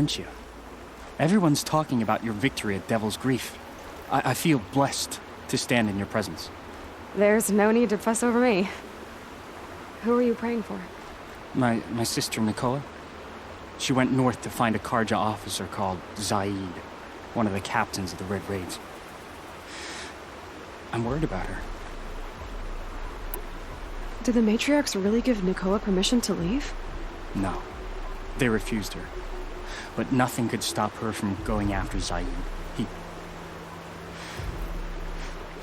aren't you? Everyone's talking about your victory at Devil's Grief. I feel blessed to stand in your presence. There's no need to fuss over me. Who are you praying for? My sister Nakoa. She went north to find a Karja officer called Zaid, one of the captains of the Red Raids. I'm worried about her. Did the matriarchs really give Nakoa permission to leave? No. They refused her. But nothing could stop her from going after Zaid.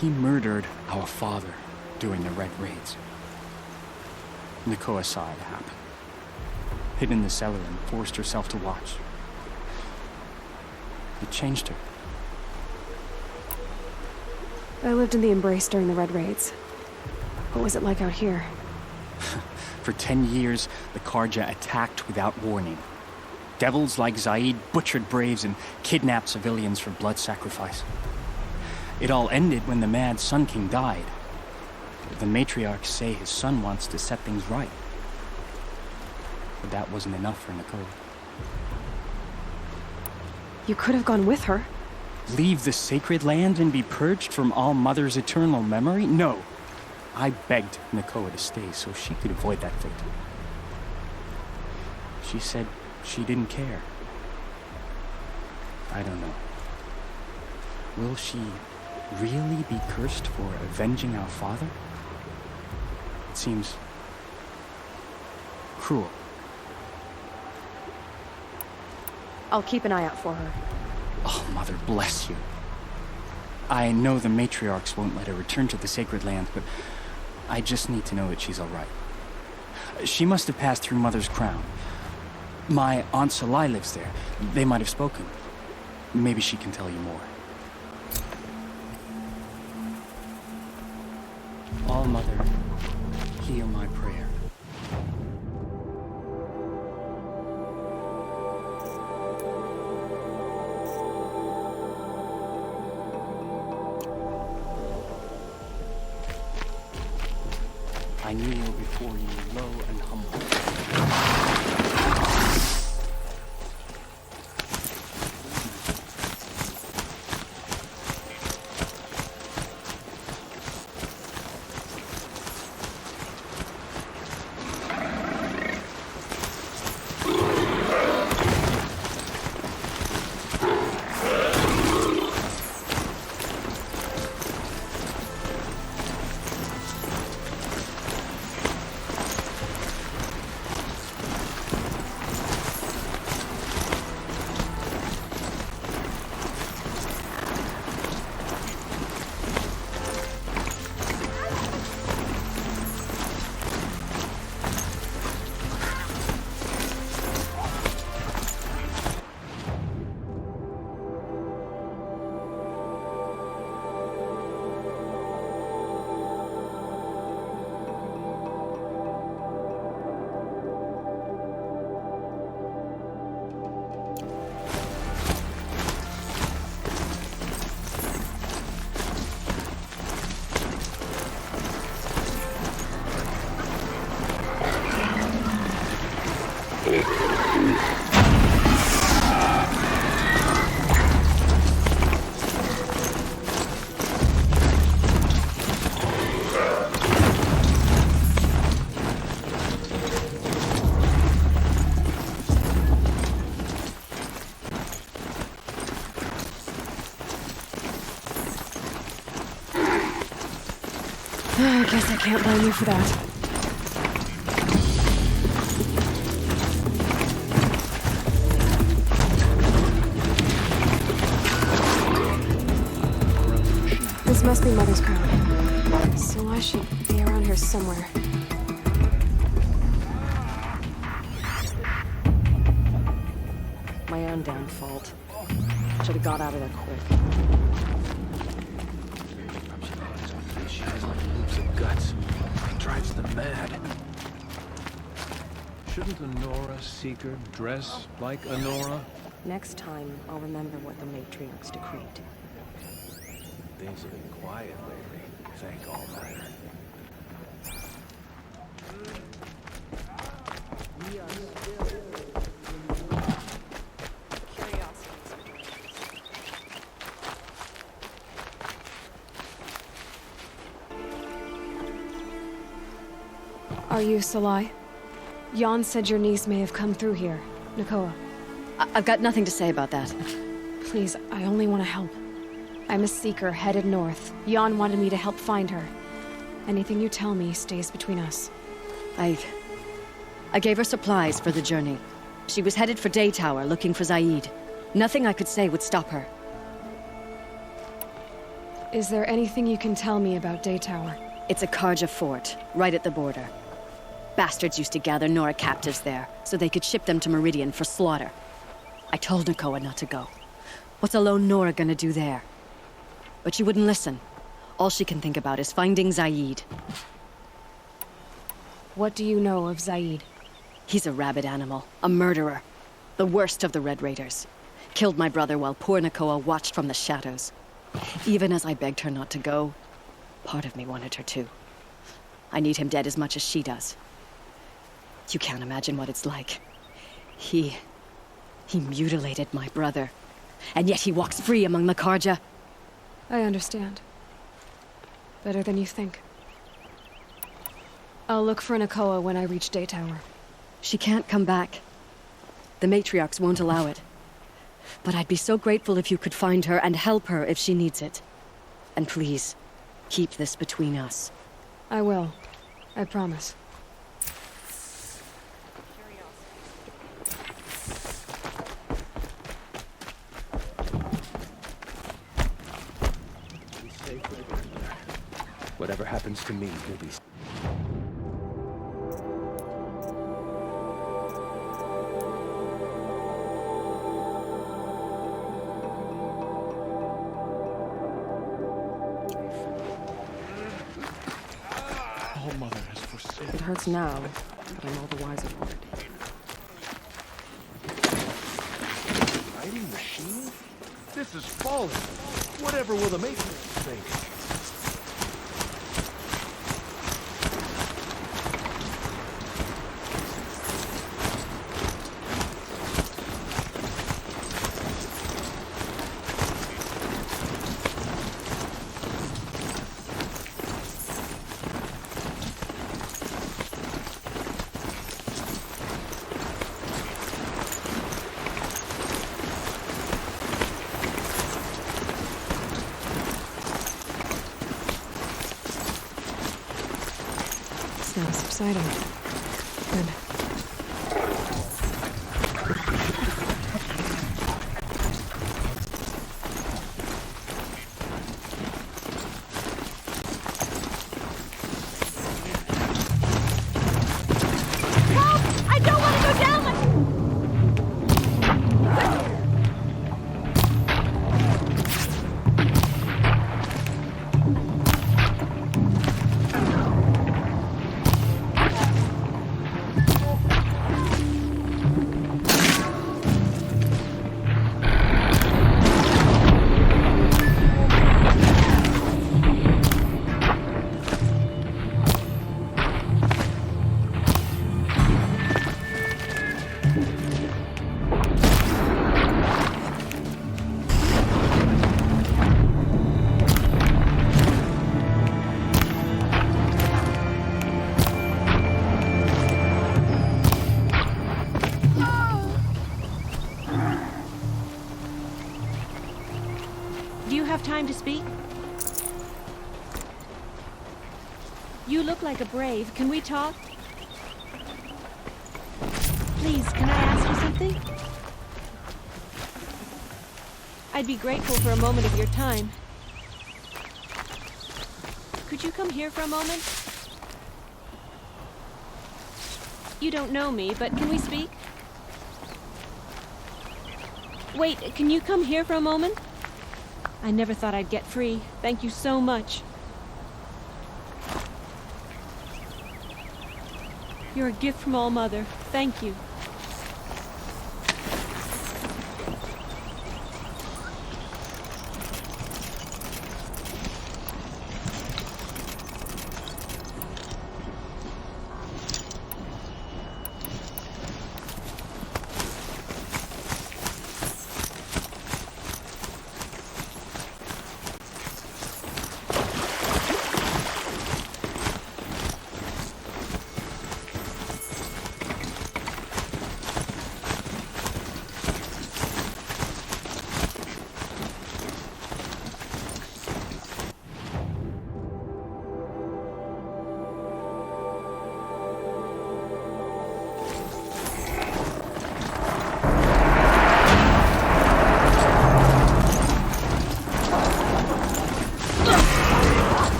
He murdered our father during the Red Raids. Nakoa saw it happen. Hid in the cellar and forced herself to watch. It changed her. I lived in the Embrace during the Red Raids. What was it like out here? For 10 years, the Karja attacked without warning. Devils like Zaid butchered braves and kidnapped civilians for blood sacrifice. It all ended when the mad Sun King died. The matriarchs say his son wants to set things right. But that wasn't enough for Nakoa. You could have gone with her. Leave the sacred land and be purged from All Mother's eternal memory? No. I begged Nakoa to stay so she could avoid that fate. She said she didn't care. I don't know. Will she really be cursed for avenging our father? It seems cruel. I'll keep an eye out for her. Oh, Mother bless you. I know the matriarchs won't let her return to the sacred land, but I just need to know that she's all right. She must have passed through Mother's crown. My Aunt Salai lives there. They might have spoken. Maybe she can tell you more. All Mother, hear my prayer. I kneel before you low and humble. I guess I can't blame you for that. This must be Mother's crown. So I should be around here somewhere. My own damn fault. Should have got out of there quick. Guts. Drives them mad. Shouldn't Honora Seeker dress like Honora? Next time, I'll remember what the matriarchs decreed. Things have been quiet lately. Thank all matter. Are you Salai? Jan said your niece may have come through here. Nakoa. I've got nothing to say about that. Please, I only want to help. I'm a seeker headed north. Jan wanted me to help find her. Anything you tell me stays between us. I gave her supplies for the journey. She was headed for Day Tower, looking for Zaid. Nothing I could say would stop her. Is there anything you can tell me about Day Tower? It's a Karja fort, right at the border. Bastards used to gather Nora captives there, so they could ship them to Meridian for slaughter. I told Nakoa not to go. What's a lone Nora gonna do there? But she wouldn't listen. All she can think about is finding Zaid. What do you know of Zaid? He's a rabid animal, a murderer. The worst of the Red Raiders. Killed my brother while poor Nakoa watched from the shadows. Even as I begged her not to go, part of me wanted her to. I need him dead as much as she does. You can't imagine what it's like. He mutilated my brother. And yet he walks free among the Karja. I understand. Better than you think. I'll look for Nakoa when I reach Day Tower. She can't come back. The matriarchs won't allow it. But I'd be so grateful if you could find her and help her if she needs it. And please, keep this between us. I will. I promise. Be safe over there. Whatever happens to me, you'll be. All Mother has forsaken. It hurts now, but I'm all the wiser for it. Writing machine? This is falling. Whatever will the Matrix think? It's now subsiding. Good. I don't want to go down like... Do you have time to speak? You look like a brave. Can we talk? Please, can I ask you something? I'd be grateful for a moment of your time. Could you come here for a moment? You don't know me, but can we speak? Wait, can you come here for a moment? I never thought I'd get free. Thank you so much. You're a gift from All Mother. Thank you.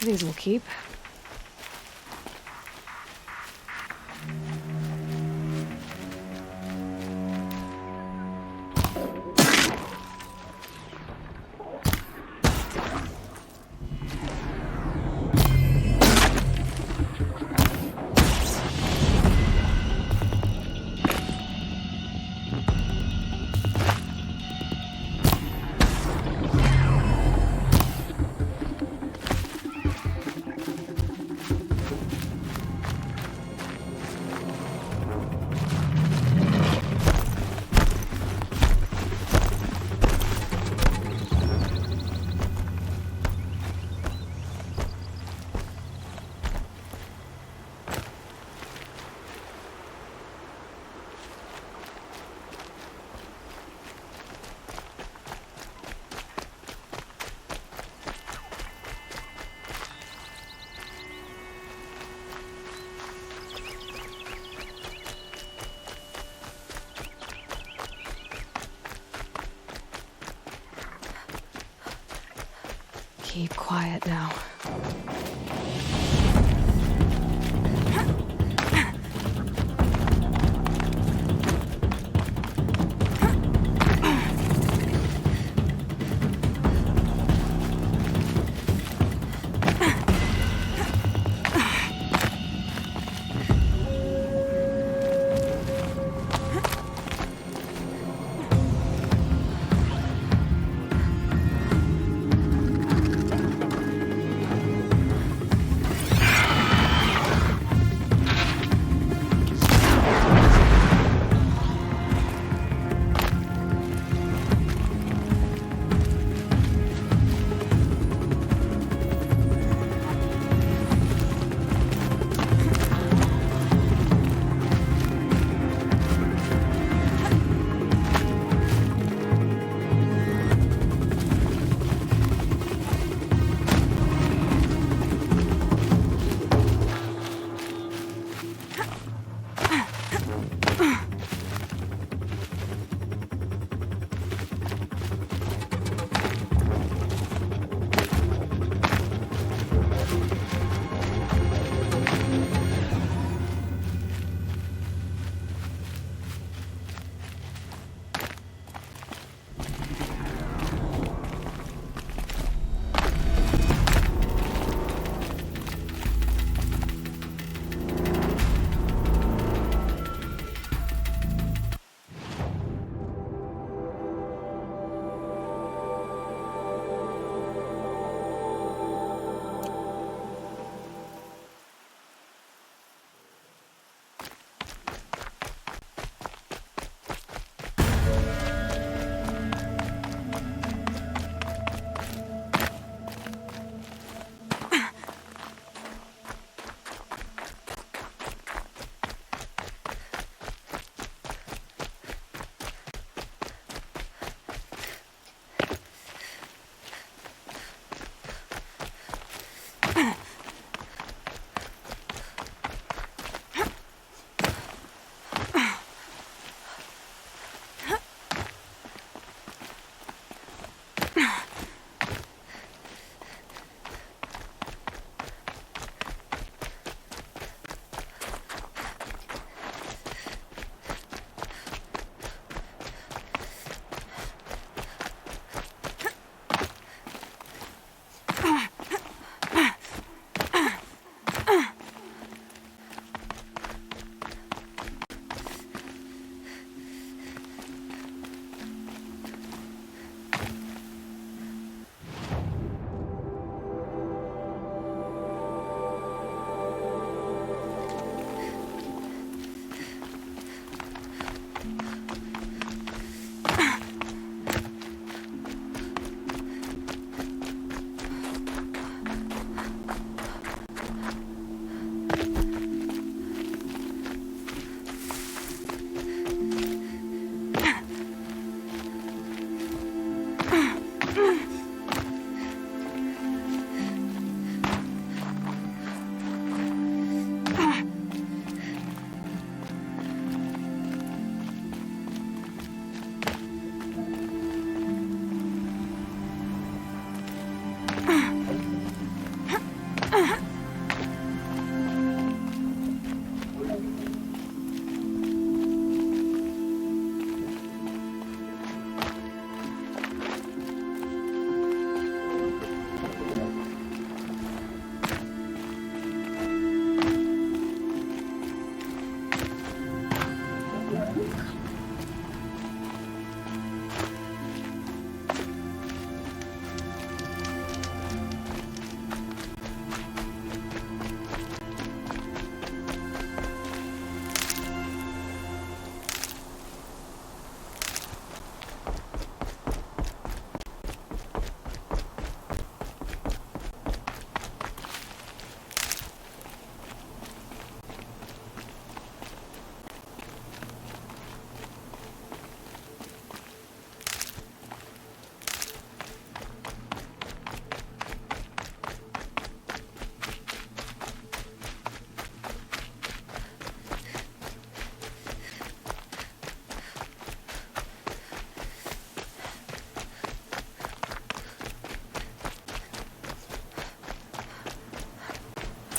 These will keep. Keep quiet now.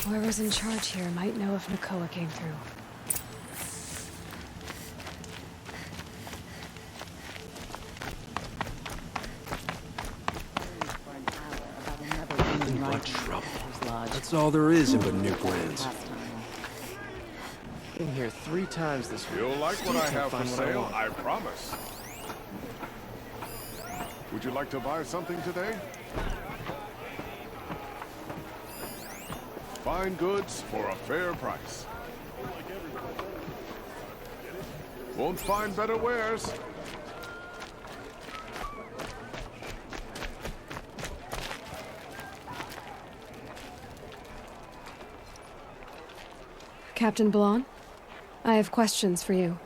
Whoever's in charge here might know if Nakoa came through. What trouble? That's all there is in Nuke lands. Been here 3 times this week. You'll like what I have for Find what I sale, want. I promise. Would you like to buy something today? Fine goods for a fair price. Won't find better wares. Captain Blanc, I have questions for you.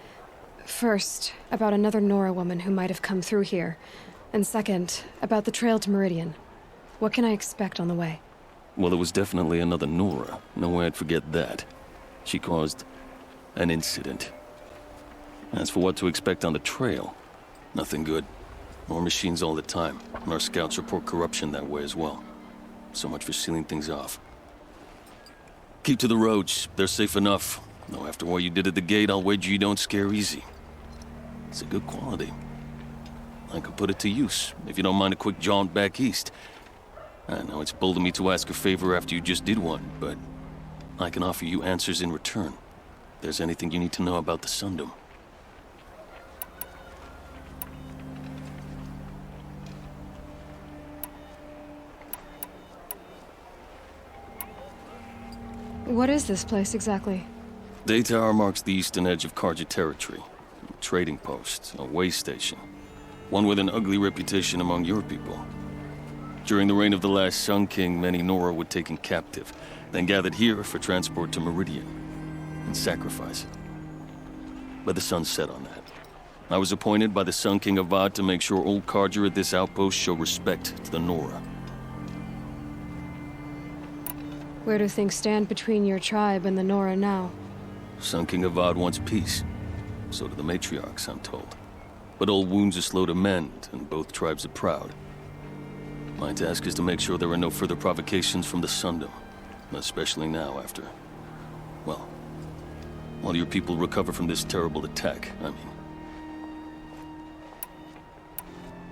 First, about another Nora woman who might have come through here. And second, about the trail to Meridian. What can I expect on the way? Well, it was definitely another Nora. No way I'd forget that. She caused an incident. As for what to expect on the trail, nothing good. More machines all the time, and our scouts report corruption that way as well. So much for sealing things off. Keep to the roads. They're safe enough. Though after what you did at the gate, I'll wager you don't scare easy. It's a good quality. I could put it to use, if you don't mind a quick jaunt back east. I know it's bold of me to ask a favor after you just did one, but I can offer you answers in return. If there's anything you need to know about the Sundom. What is this place exactly? Daytower marks the eastern edge of Karja territory. A trading post, a way station. One with an ugly reputation among your people. During the reign of the last Sun King, many Nora were taken captive, then gathered here for transport to Meridian, and sacrifice. But the sun set on that. I was appointed by the Sun King Avad to make sure old Karja at this outpost show respect to the Nora. Where do things stand between your tribe and the Nora now? Sun King Avad wants peace. So do the matriarchs, I'm told. But old wounds are slow to mend, and both tribes are proud. My task is to make sure there are no further provocations from the Sundom. Especially now after... well, while your people recover from this terrible attack, I mean.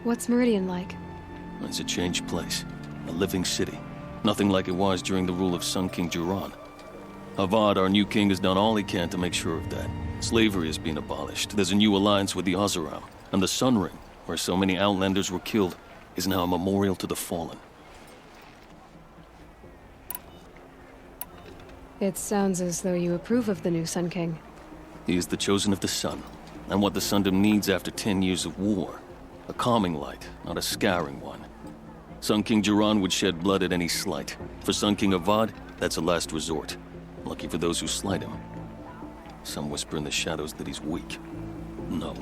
What's Meridian like? It's a changed place. A living city. Nothing like it was during the rule of Sun King Jiran. Avad, our new king, has done all he can to make sure of that. Slavery has been abolished. There's a new alliance with the Oseram. And the Sun Ring, where so many Outlanders were killed, is now a memorial to the fallen. It sounds as though you approve of the new Sun King. He is the chosen of the sun, and what the Sundom needs after 10 years of war. A calming light, not a scouring one. Sun King Jiran would shed blood at any slight. For Sun King Avad, that's a last resort. Lucky for those who slight him. Some whisper in the shadows that he's weak. No.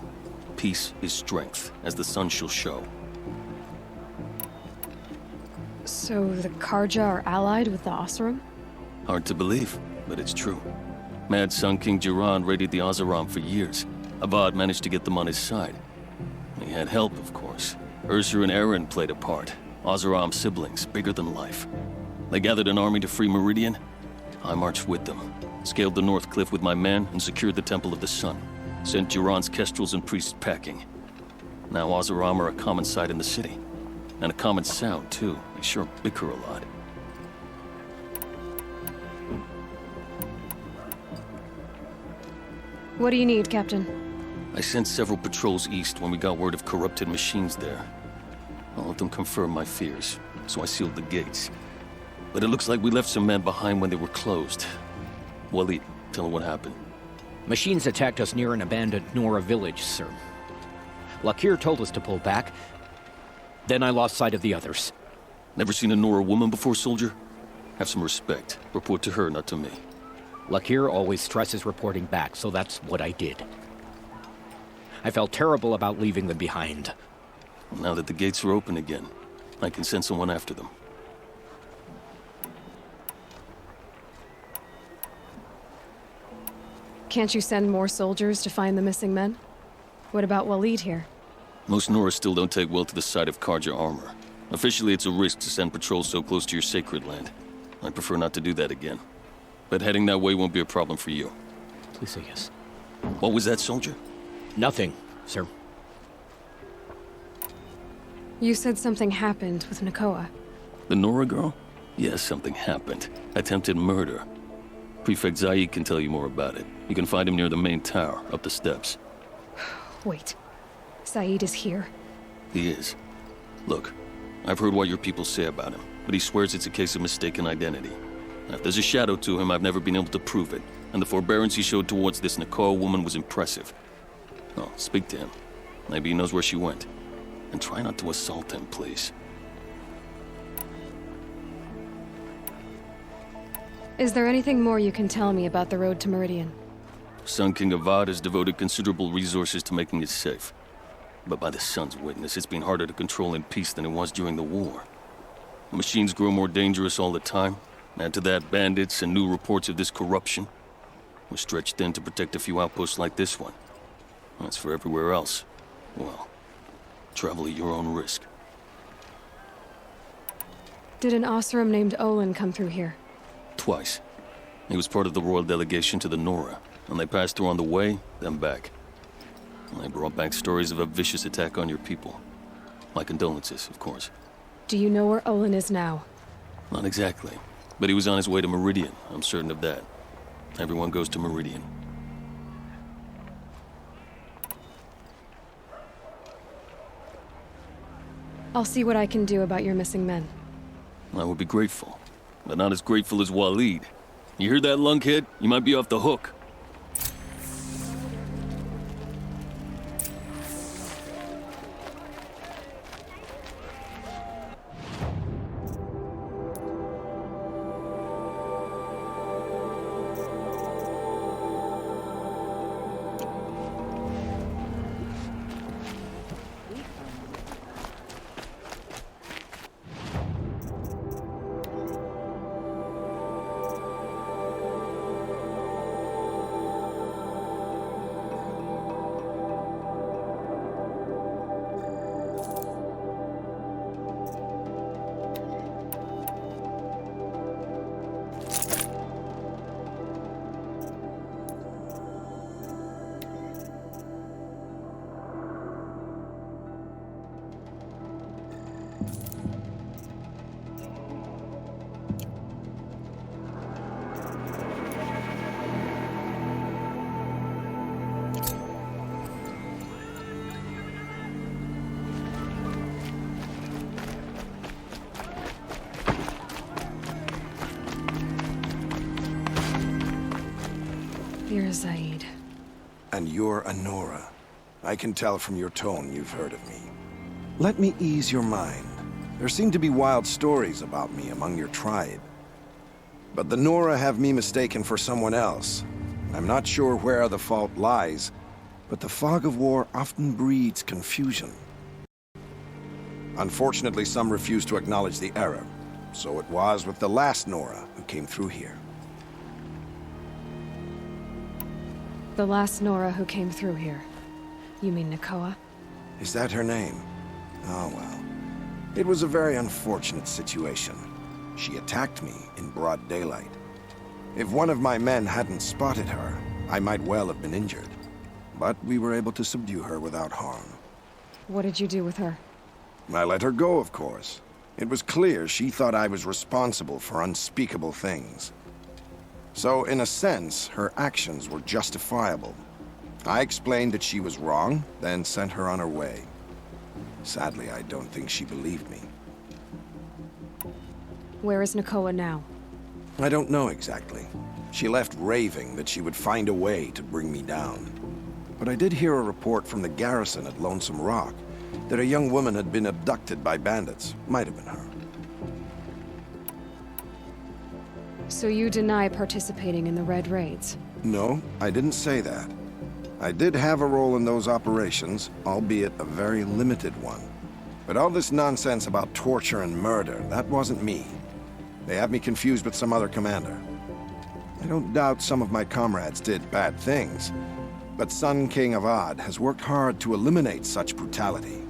Peace is strength, as the sun shall show. So the Karja are allied with the Oseram? Hard to believe, but it's true. Mad Sun King Jiran raided the Oseram for years. Avad managed to get them on his side. He had help, of course. Ursur and Eren played a part. Oseram siblings, bigger than life. They gathered an army to free Meridian. I marched with them, scaled the North Cliff with my men, and secured the Temple of the Sun. Sent Jiran's kestrels and priests packing. Now Oseram are a common sight in the city. And a common sound, too. They sure bicker a lot. What do you need, Captain? I sent several patrols east when we got word of corrupted machines there. All of them confirmed my fears, so I sealed the gates. But it looks like we left some men behind when they were closed. Waleed, tell them what happened. Machines attacked us near an abandoned Nora village, sir. Lakir told us to pull back. Then I lost sight of the others. Never seen a Nora woman before, soldier? Have some respect. Report to her, not to me. Lakir always stresses reporting back, so that's what I did. I felt terrible about leaving them behind. Now that the gates are open again, I can send someone after them. Can't you send more soldiers to find the missing men? What about Waleed here? Most Nora still don't take well to the sight of Karja armor. Officially, it's a risk to send patrols so close to your sacred land. I'd prefer not to do that again. but heading that way won't be a problem for you. Please say yes. What was that, soldier? Nothing, sir. You said something happened with Nakoa. The Nora girl? Yes, something happened. Attempted murder. Prefect Zaid can tell you more about it. You can find him near the main tower, up the steps. Wait. Saeed is here? He is. Look, I've heard what your people say about him, but he swears it's a case of mistaken identity. Now, if there's a shadow to him, I've never been able to prove it, and the forbearance he showed towards this Nakoa woman was impressive. Oh, speak to him. Maybe he knows where she went. And try not to assault him, please. Is there anything more you can tell me about the road to Meridian? Sun King Avad has devoted considerable resources to making it safe. But by the Sun's witness, it's been harder to control in peace than it was during the war. The machines grow more dangerous all the time. Add to that bandits and new reports of this corruption. We're stretched thin to protect a few outposts like this one. As for everywhere else, well, travel at your own risk. Did an Oseram named Olin come through here? Twice. He was part of the royal delegation to the Nora, and they passed through on the way, then back. And they brought back stories of a vicious attack on your people. My condolences, of course. Do you know where Olin is now? Not exactly, but he was on his way to Meridian, I'm certain of that. Everyone goes to Meridian. I'll see what I can do about your missing men. I would be grateful, but not as grateful as Waleed. You hear that, lunkhead? You might be off the hook. You're Zaid. And you're a Nora. I can tell from your tone you've heard of me. Let me ease your mind. There seem to be wild stories about me among your tribe. But the Nora have me mistaken for someone else. I'm not sure where the fault lies, but the fog of war often breeds confusion. Unfortunately, some refuse to acknowledge the error. So it was with the last Nora who came through here. The last Nora who came through here. You mean Nakoa? Is that her name? Oh well. It was a very unfortunate situation. She attacked me in broad daylight. If one of my men hadn't spotted her, I might well have been injured. But we were able to subdue her without harm. What did you do with her? I let her go, of course. It was clear she thought I was responsible for unspeakable things. So, in a sense, her actions were justifiable. I explained that she was wrong, then sent her on her way. Sadly, I don't think she believed me. Where is Nakoa now? I don't know exactly. She left raving that she would find a way to bring me down. But I did hear a report from the garrison at Lonesome Rock that a young woman had been abducted by bandits. Might have been her. So you deny participating in the Red Raids? No, I didn't say that. I did have a role in those operations, albeit a very limited one. But all this nonsense about torture and murder, that wasn't me. They have me confused with some other commander. I don't doubt some of my comrades did bad things, but Sun King Avad has worked hard to eliminate such brutality.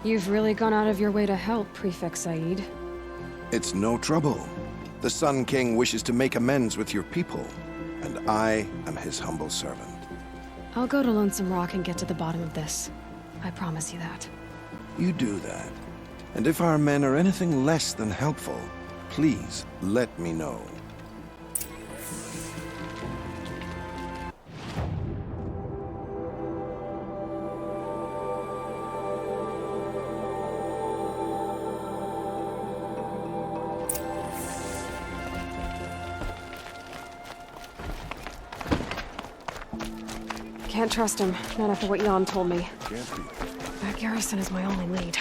You've really gone out of your way to help, Prefect Said. It's no trouble. The Sun King wishes to make amends with your people, and I am his humble servant. I'll go to Lonesome Rock and get to the bottom of this. I promise you that. You do that. And if our men are anything less than helpful, please let me know. Can't trust him, not after what Jan told me. Can't be. That garrison is my only lead.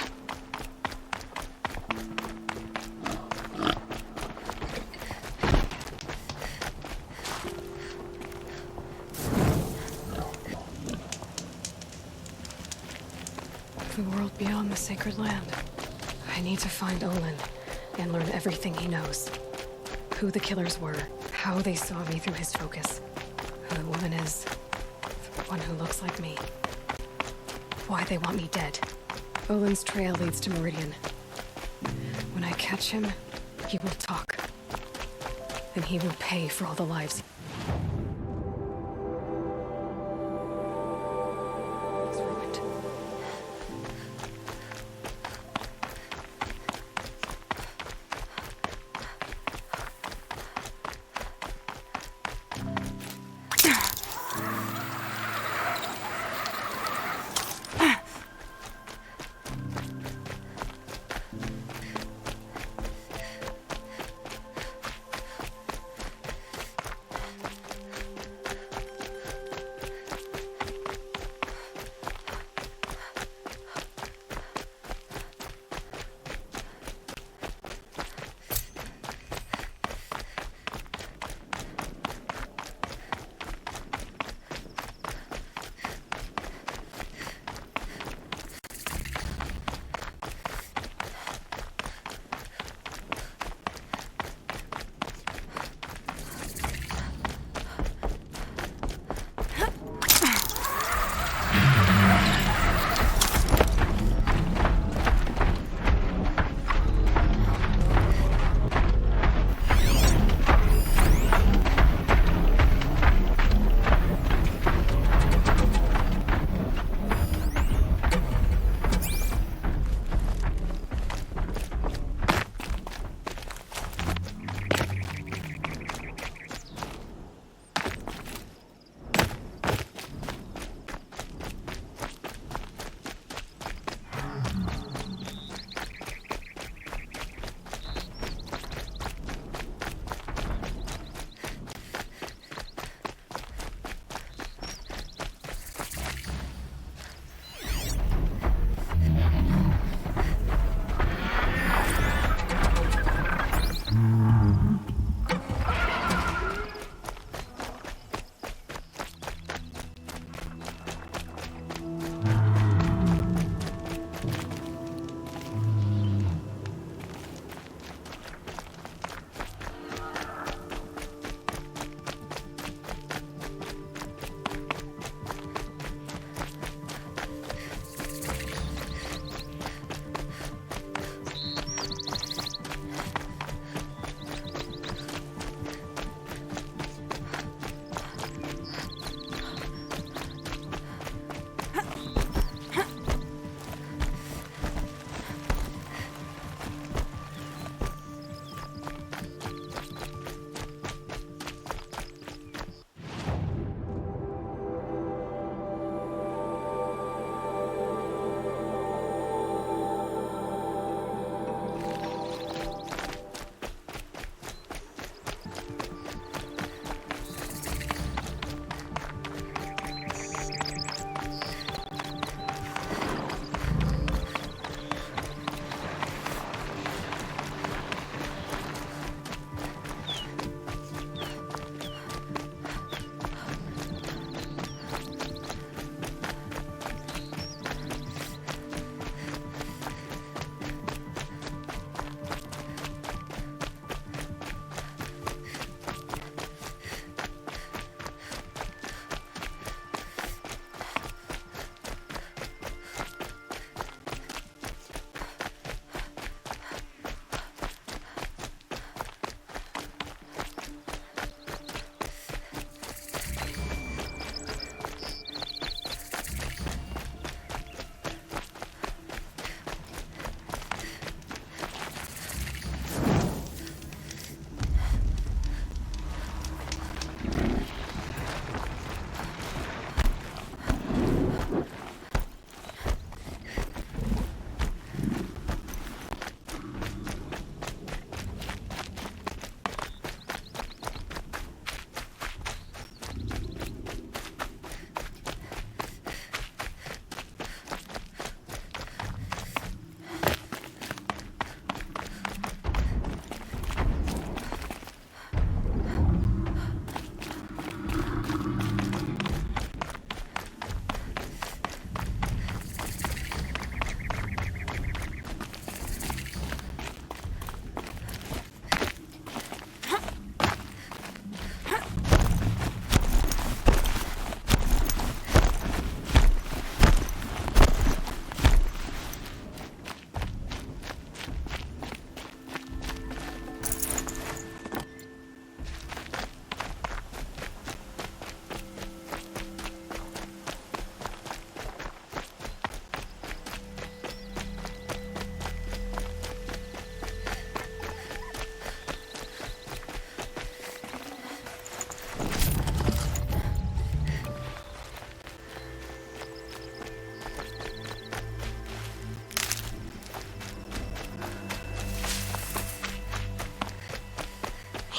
The world beyond the sacred land. I need to find Olin and learn everything he knows. Who the killers were, how they saw me through his focus, who the woman is, the one who looks like me. Why they want me dead. Olin's trail leads to Meridian. When I catch him, he will talk. And he will pay for all the lives he's ruined.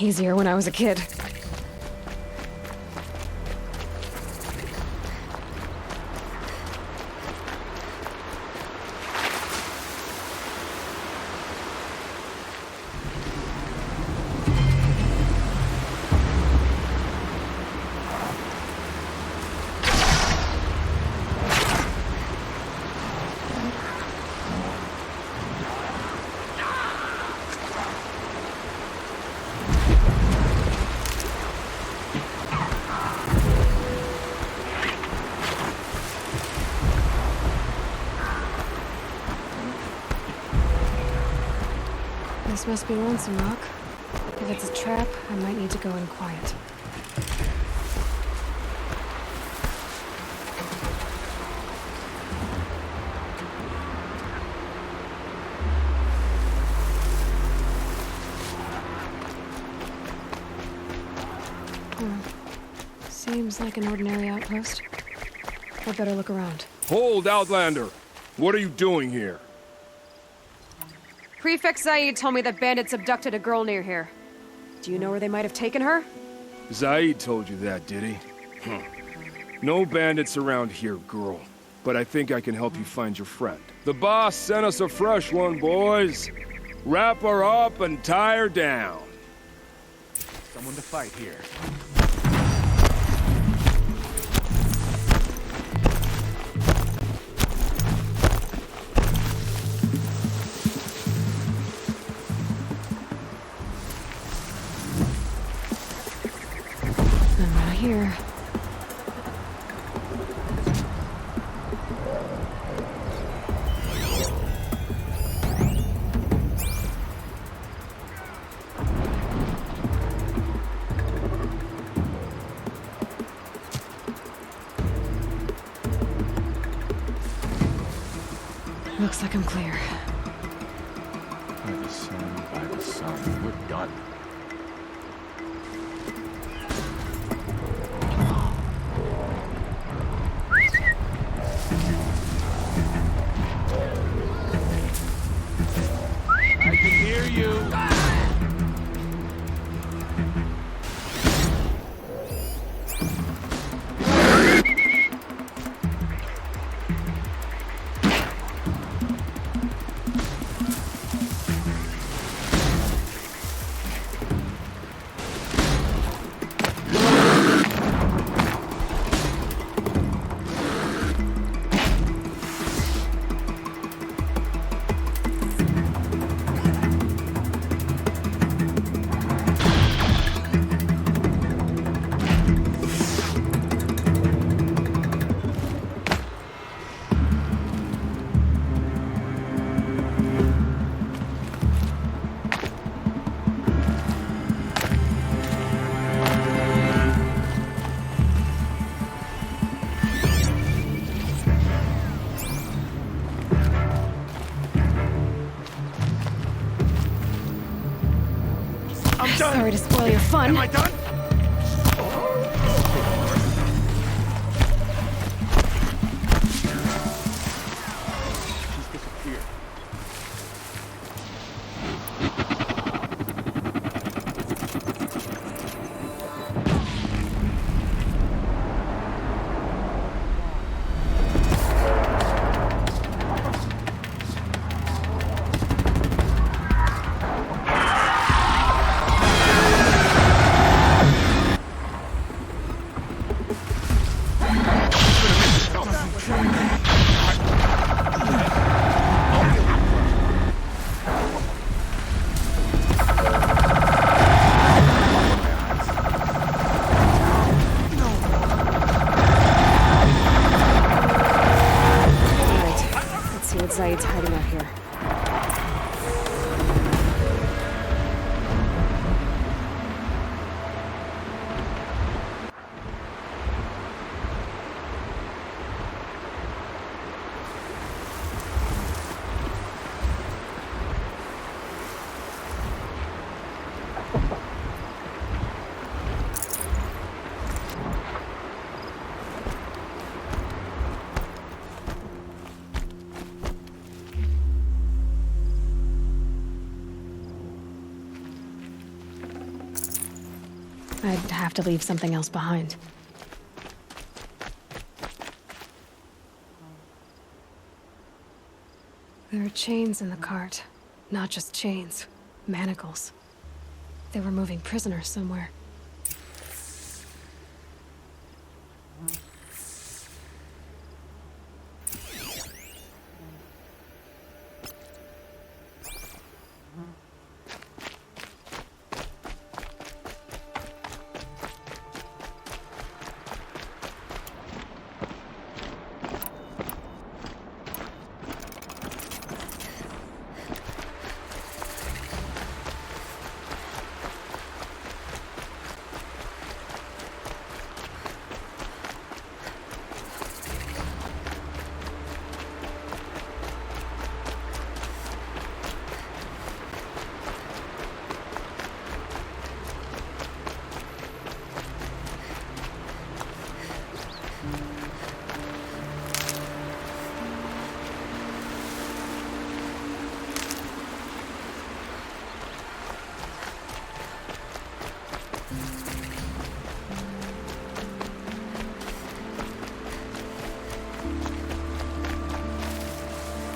Easier when I was a kid. This must be Lonesome Rock. If it's a trap, I might need to go in quiet. Seems like an ordinary outpost. I better look around. Hold, Outlander! What are you doing here? Prefect Zaid told me that bandits abducted a girl near here. Do you know where they might have taken her? Zaid told you that, did he? No bandits around here, girl. But I think I can help you find your friend. The boss sent us a fresh one, boys. Wrap her up and tie her down. Someone to fight here. Here. Looks like I'm clear. By the sun, we're done. Sorry to spoil your fun. Am I done? She's disappeared. I'd have to leave something else behind. There are chains in the cart. Not just chains. Manacles. They were moving prisoners somewhere.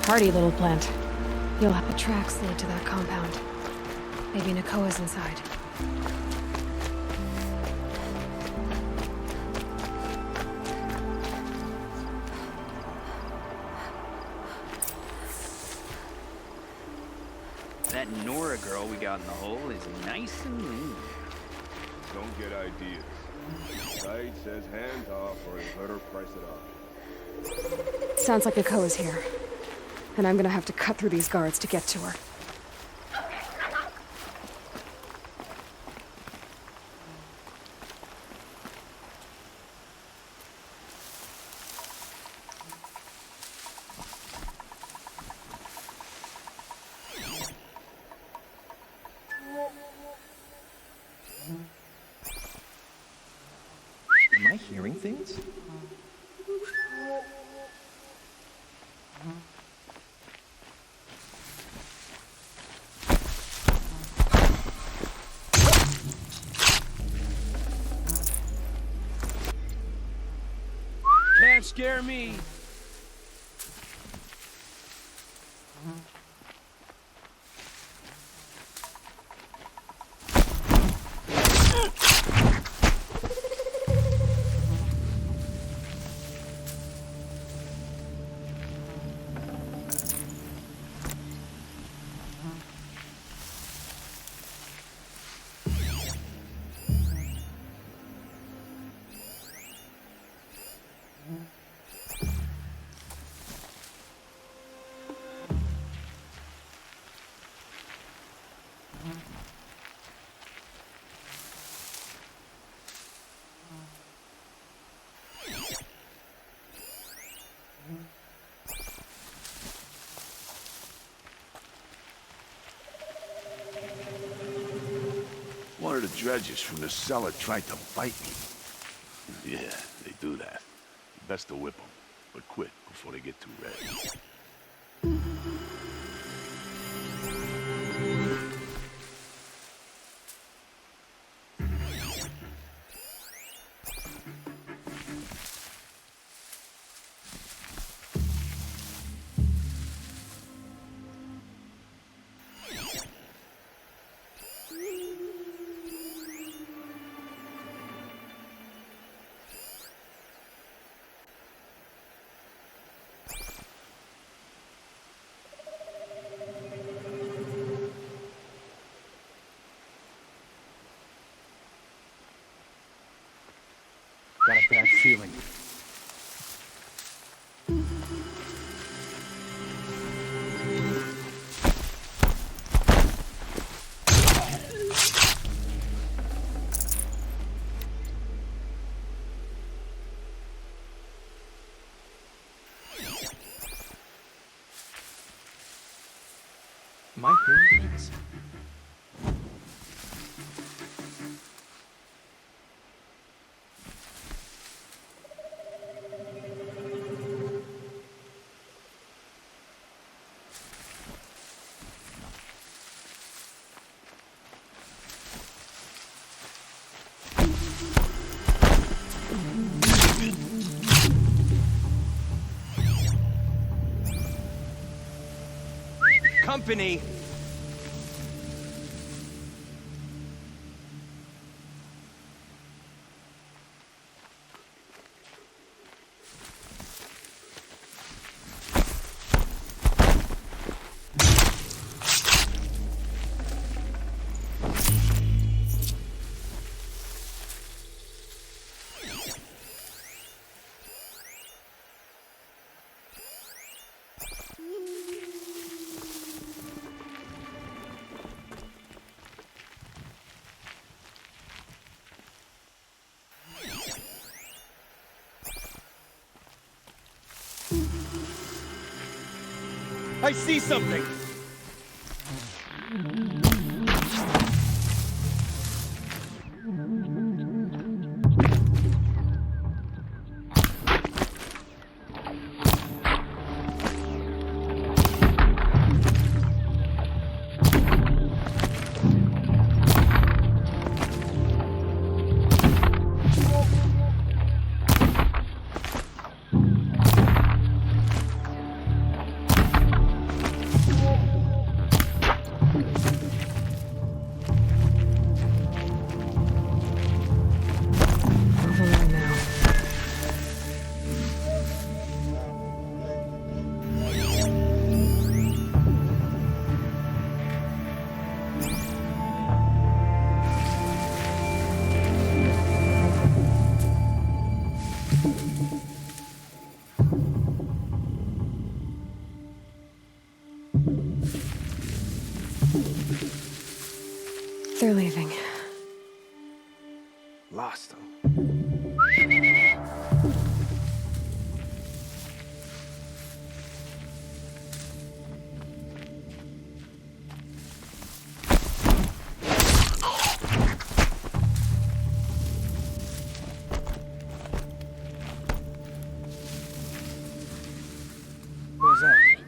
Hardy little plant. You'll have the tracks lead to that compound. Maybe Nakoa's inside. That Nora girl we got in the hole is nice and lean. Don't get ideas. Said says hands off or you better price it off. Sounds like Nakoa's here. And I'm gonna have to cut through these guards to get to her. Am I hearing things? Can't scare me. One of the dredges from the cellar tried to bite me. Yeah, they do that. Best to whip them, but quick before they get too ready. Got a bad feeling. Am I hearing things? company. I see something! They're leaving. Lost them. Where's that?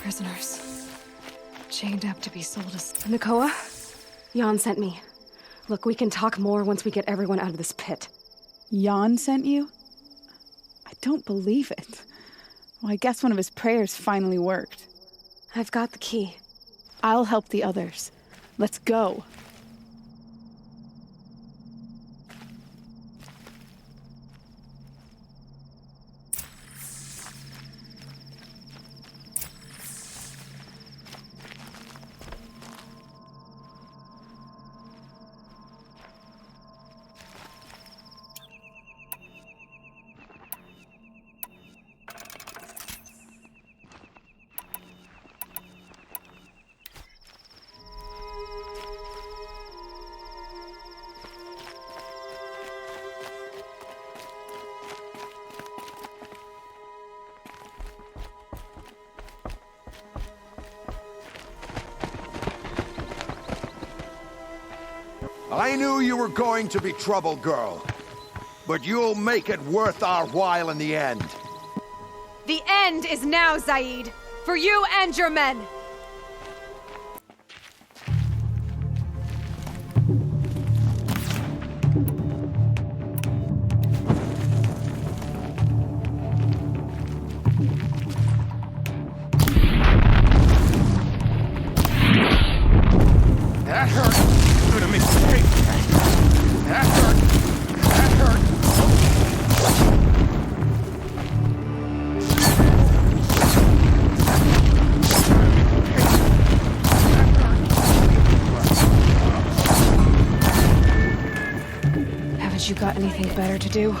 Prisoners. Chained up to be sold as... Nakoa? Jan sent me. Look, we can talk more once we get everyone out of this pit. Jan sent you? I don't believe it. Well, I guess one of his prayers finally worked. I've got the key. I'll help the others. Let's go. I knew you were going to be trouble, girl. But you'll make it worth our while in the end. The end is now, Zaid! For you and your men! That hurt. Could have mistake. That hurt. That hurt. Haven't you got anything better to do?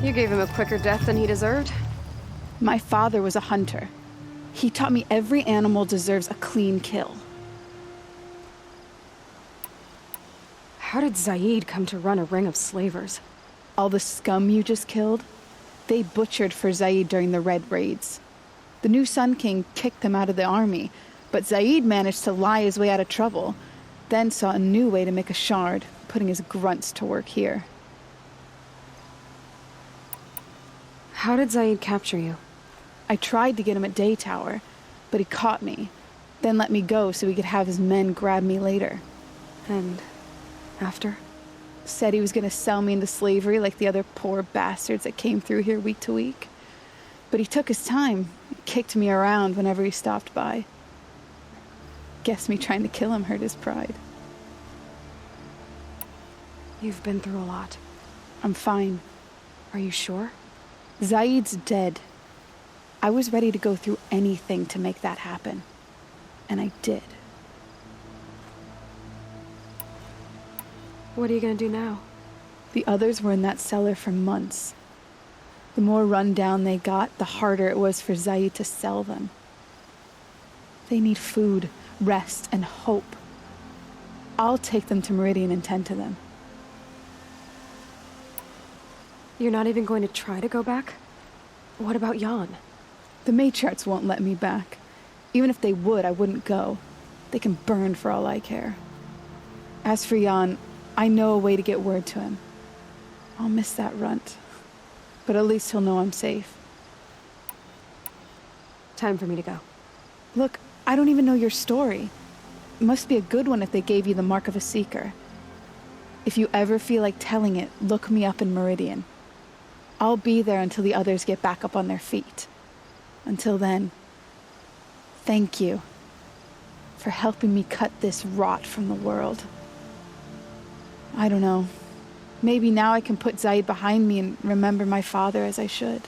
You gave him a quicker death than he deserved. My father was a hunter. He taught me every animal deserves a clean kill. How did Zaid come to run a ring of slavers? All the scum you just killed, they butchered for Zaid during the Red Raids. The new Sun King kicked them out of the army, but Zaid managed to lie his way out of trouble, then saw a new way to make a shard, putting his grunts to work here. How did Zaid capture you? I tried to get him at Day Tower, but he caught me, then let me go so he could have his men grab me later. And after? Said he was gonna sell me into slavery like the other poor bastards that came through here week to week. But he took his time, kicked me around whenever he stopped by. Guess me trying to kill him hurt his pride. You've been through a lot. I'm fine. Are you sure? Zaid's dead. I was ready to go through anything to make that happen. And I did. What are you gonna do now? The others were in that cellar for months. The more run down they got, the harder it was for Zaid to sell them. They need food, rest, and hope. I'll take them to Meridian and tend to them. You're not even going to try to go back? What about Jan? The matriarchs won't let me back. Even if they would, I wouldn't go. They can burn for all I care. As for Jan, I know a way to get word to him. I'll miss that runt. But at least he'll know I'm safe. Time for me to go. Look, I don't even know your story. It must be a good one if they gave you the mark of a seeker. If you ever feel like telling it, look me up in Meridian. I'll be there until the others get back up on their feet. Until then, thank you for helping me cut this rot from the world. I don't know. Maybe now I can put Zaid behind me and remember my father as I should.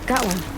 Got one.